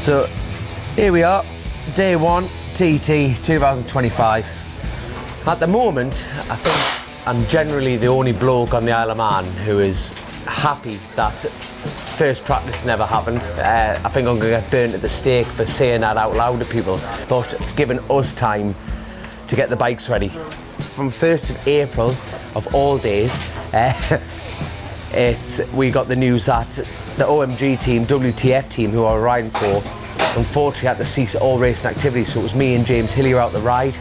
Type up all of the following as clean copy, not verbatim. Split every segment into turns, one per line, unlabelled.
So here we are, day one, TT 2025. At the moment, I think I'm generally the only bloke on the Isle of Man who is happy that first practice never happened. I think I'm going to get burnt at the stake for saying that out loud to people, but it's given us time to get the bikes ready. From 1st of April, of all days, we got the news that the OMG team, WTF team, who I was riding for, unfortunately had to cease all racing activities. So it was me and James Hillier out the ride,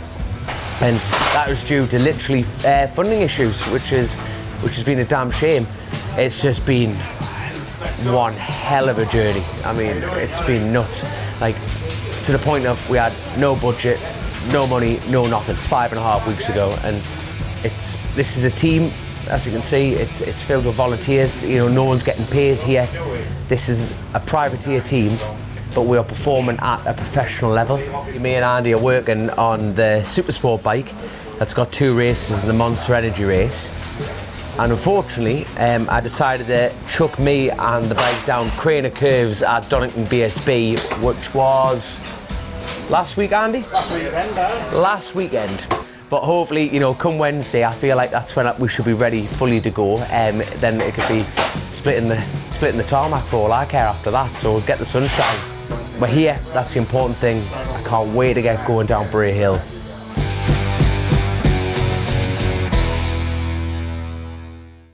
and that was due to literally funding issues, which has been a damn shame. It's just been one hell of a journey. I mean, it's been nuts. Like, to the point of we had no budget, no money, no nothing 5.5 weeks ago, and this is a team. As you can see, it's filled with volunteers. You know, no one's getting paid here. This is a privateer team, but we are performing at a professional level. Me and Andy are working on the super sport bike that's got 2 races in the Monster Energy race. And unfortunately, I decided to chuck me and the bike down Crane of Curves at Donington BSB, which was last week, Andy? Last weekend. But hopefully, you know, come Wednesday, I feel like that's when we should be ready fully to go. Then it could be splitting the tarmac for all I care after that. So get the sunshine. We're here, that's the important thing. I can't wait to get going down Bray Hill.